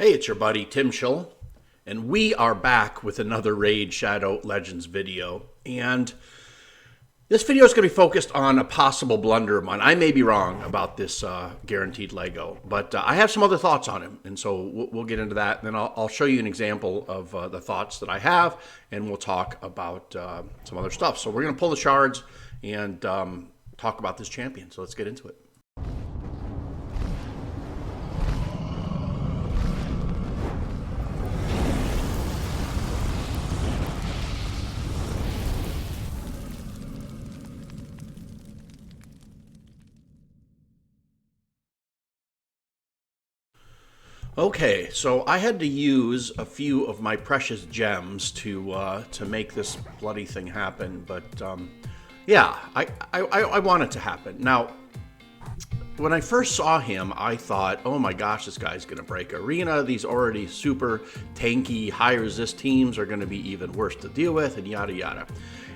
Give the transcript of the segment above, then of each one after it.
Hey, it's your buddy Tim Schill, and we are back with another Raid Shadow Legends video. And this video is going to be focused on a possible blunder of mine. I may be wrong about this guaranteed Lego, but I have some other thoughts on him, and so we'll get into that. And then I'll show you an example of the thoughts that I have, and we'll talk about some other stuff. So we're going to pull the shards and talk about this champion. So let's get into it. Okay, so I had to use a few of my precious gems to make this bloody thing happen, but yeah, I want it to happen. Now, when I first saw him, I thought, oh my gosh, this guy's going to break arena. These already super tanky, high resist teams are going to be even worse to deal with, and yada yada.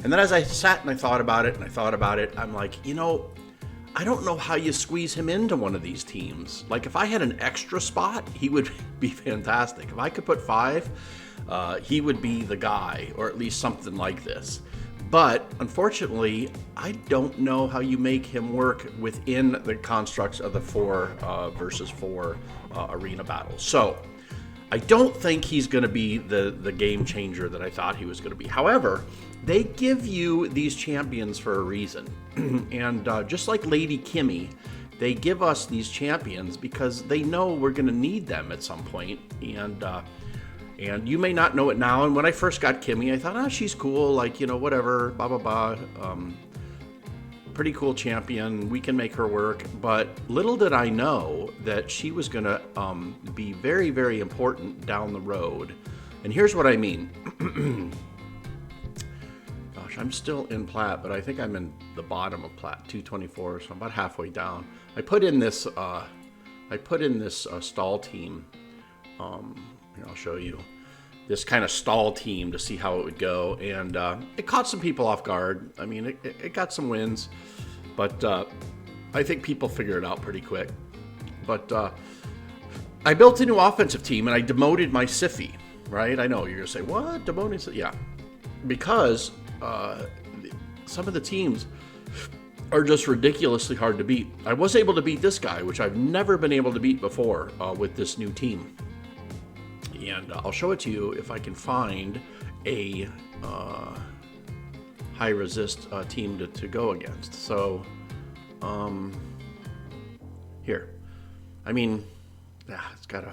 And then as I sat and I thought about it, I'm like, you know, I don't know how you squeeze him into one of these teams. Like, if I had an extra spot, he would be fantastic. If I could put 5, he would be the guy, or at least something like this. But unfortunately, I don't know how you make him work within the constructs of the 4 versus 4 arena battles. So I don't think he's going to be the game changer that I thought he was going to be. However, they give you these champions for a reason. And just like Lady Kimmy, they give us these champions because they know we're going to need them at some point. And you may not know it now. And when I first got Kimmy, I thought, oh, she's cool. Like, you know, whatever, blah, blah, blah. Pretty cool champion. We can make her work. But little did I know that she was going to be very, very important down the road. And here's what I mean. Gosh, I'm still in plat, but I think I'm in the bottom of plat 224, so I'm about halfway down. I put in this stall team. Here, I'll show you this kind of stall team to see how it would go, and it caught some people off guard. I mean, it got some wins, but I think people figure it out pretty quick. But I built a new offensive team, and I demoted my Siphi, right? I know you're gonna say, what, demoted? Yeah, because some of the teams are just ridiculously hard to beat. I was able to beat this guy, which I've never been able to beat before with this new team. And I'll show it to you if I can find a high resist team to go against. So here, I mean, yeah, it's got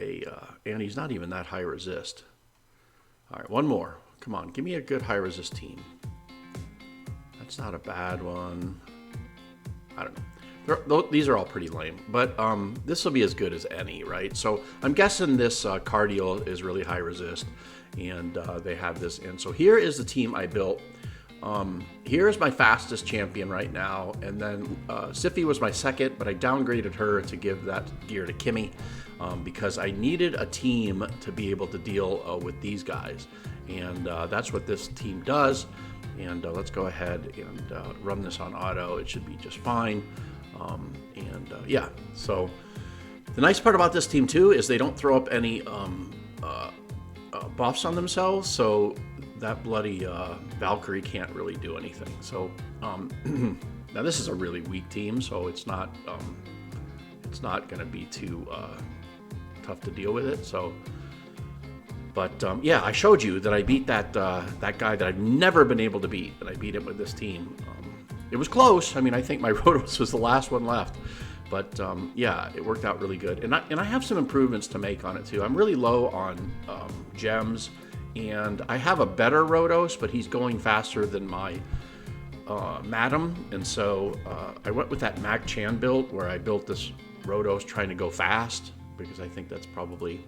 a, and he's not even that high resist. All right, one more. Come on, give me a good high resist team. That's not a bad one. I don't know. These are all pretty lame, but this will be as good as any, right? So I'm guessing this Cardio is really high resist, and they have this in. So here is the team I built. Here is my fastest champion right now, and then Siphi was my second, but I downgraded her to give that gear to Kimmy because I needed a team to be able to deal with these guys, and that's what this team does. And let's go ahead and run this on auto. It should be just fine. Yeah, so the nice part about this team too is they don't throw up any buffs on themselves, so that bloody Valkyrie can't really do anything. So now this is a really weak team, so it's not going to be too tough to deal with it. So, but yeah, I showed you that I beat that guy that I've never been able to beat, and I beat him with this team. It was close. I mean, I think my Rhodos was the last one left. But yeah, it worked out really good. And I have some improvements to make on it too. I'm really low on gems. And I have a better Rhodos, but he's going faster than my Madam. And so I went with that Mac Chan build where I built this Rhodos trying to go fast, because I think that's probably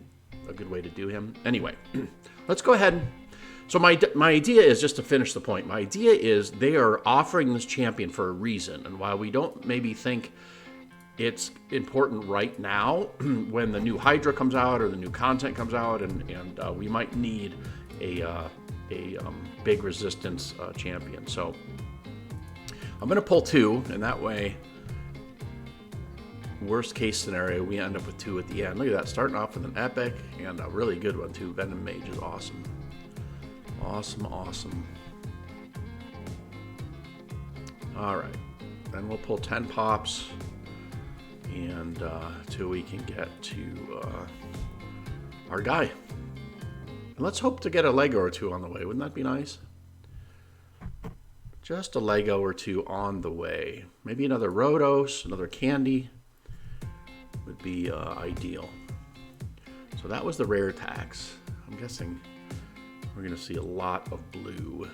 a good way to do him. Anyway, let's go ahead. So my idea is, just to finish the point, my idea is they are offering this champion for a reason. And while we don't maybe think it's important right now, when the new Hydra comes out or the new content comes out, and we might need a big resistance champion. So I'm going to pull 2, and that way worst case scenario, we end up with 2 at the end. Look at that, starting off with an epic and a really good one too. Venom Mage is awesome. Awesome, awesome. All right, then we'll pull 10 pops and till we can get to our guy. And let's hope to get a Lego or 2 on the way. Wouldn't that be nice? Just a Lego or 2 on the way. Maybe another Rotos, another Candy would be ideal. So that was the rare tax. I'm guessing we're going to see a lot of blue.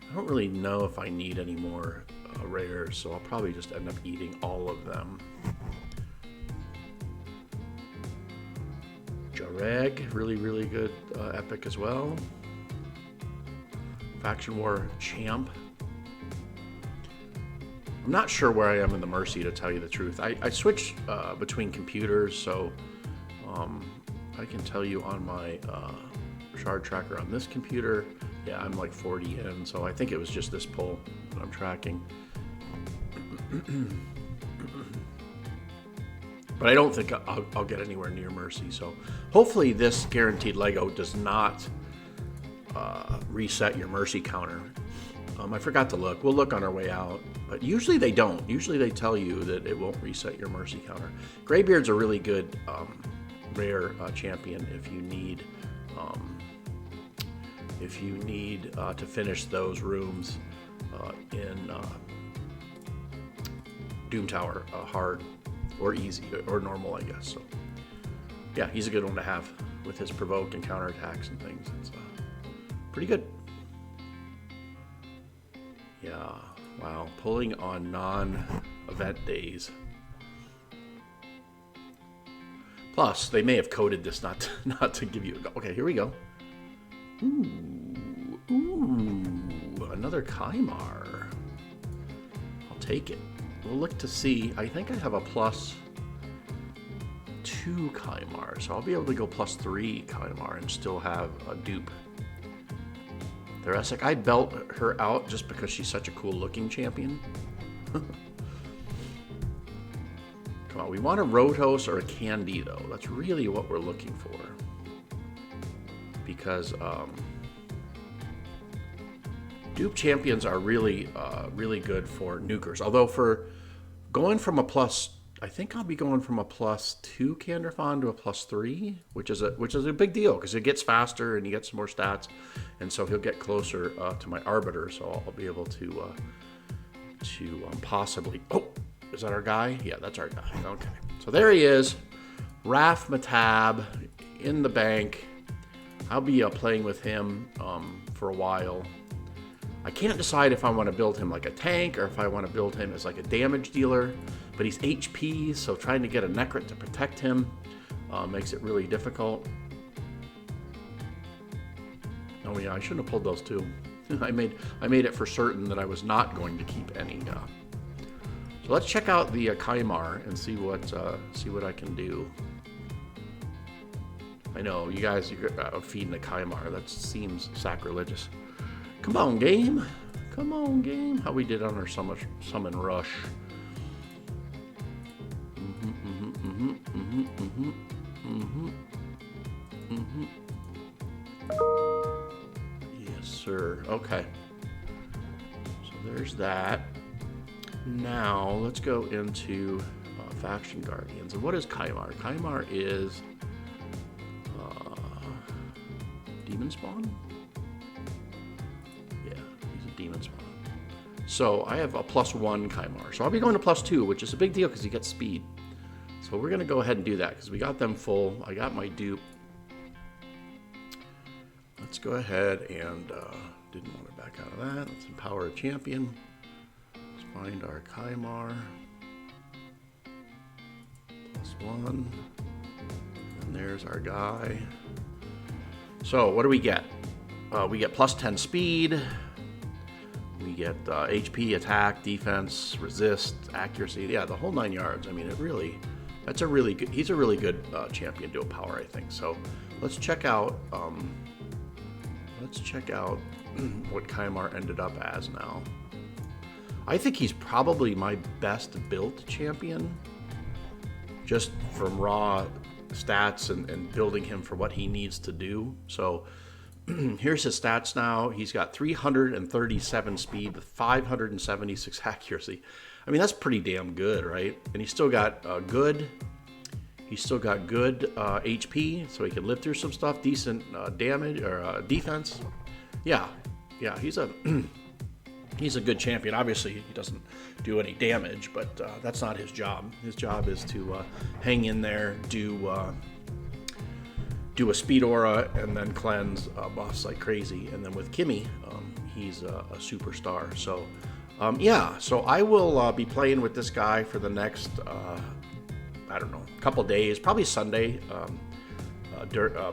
I don't really know if I need any more rares, so I'll probably just end up eating all of them. Jareg, really, really good epic as well. Faction War Champ. I'm not sure where I am in the Mercy, to tell you the truth. I switch between computers, so I can tell you on my shard tracker on this computer, yeah, I'm like 40 in, so I think it was just this pull that I'm tracking. But I don't think I'll get anywhere near Mercy, so hopefully this guaranteed Lego does not reset your Mercy counter. I forgot to look. We'll look on our way out, but usually they don't. Usually they tell you that it won't reset your Mercy counter. Graybeard's a really good rare champion if you need to finish those rooms in Doom Tower hard or easy or normal, I guess. So yeah, he's a good one to have with his provoke and counterattacks and things. It's pretty good. Yeah, wow, pulling on non-event days. Plus, they may have coded this not to give you a... Okay, here we go. Ooh, another Kymar. I'll take it. We'll look to see. I think I have a +2 Kymar, so I'll be able to go +3 Kymar and still have a dupe. Theretic, I belt her out just because she's such a cool looking champion. Come on, we want a Rotos or a Candy though. That's really what we're looking for. Because dupe champions are really good for nukers. Although for going from a I think I'll be going from a +2 Kanderfon to a +3, which is a big deal because it gets faster and you get some more stats, and so he'll get closer to my Arbiter. So I'll be able to possibly. Oh, is that our guy? Yeah, that's our guy. Okay, so there he is, Raf Matab in the bank. I'll be playing with him for a while. I can't decide if I want to build him like a tank or if I want to build him as like a damage dealer, but he's HP, so trying to get a Necrit to protect him makes it really difficult. Oh yeah, I shouldn't have pulled those two. I made it for certain that I was not going to keep any. So let's check out the Kymar and see what I can do. I know you guys are feeding the Kymar. That seems sacrilegious. Come on, game. Come on, game. How we did on our summon rush. Yes, sir. Okay. So there's that. Now let's go into Faction Guardians. And what is Kymar? Kymar is Demon Spawn? Yeah, he's a Demon Spawn. So I have a +1 Kymar. So I'll be going to +2, which is a big deal because he gets speed. So we're going to go ahead and do that because we got them full. I got my dupe. Let's go ahead and didn't want to back out of that. Let's empower a champion. Let's find our Kymar. +1. And there's our guy. So what do we get? We get +10 speed. We get HP, attack, defense, resist, accuracy. Yeah, the whole 9 yards. I mean, he's a really good champion dual power, I think. So let's check out what Kymar ended up as now. I think he's probably my best built champion, just from raw stats and building him for what he needs to do. So here's his stats now. He's got 337 speed with 576 accuracy. I mean, that's pretty damn good, right? And he's still got good HP, so he can live through some stuff, decent damage or defense. Yeah, he's a he's a good champion. Obviously, he doesn't do any damage, but that's not his job. His job is to hang in there, do a speed aura, and then cleanse buffs like crazy. And then with Kimmy, he's a superstar. So, so I will be playing with this guy for the next, I don't know, couple days, probably Sunday,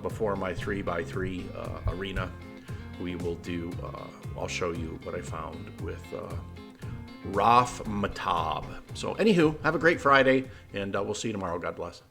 before my 3x3 arena. We will do, I'll show you what I found with Raff Matab. So anywho, have a great Friday, and we'll see you tomorrow. God bless.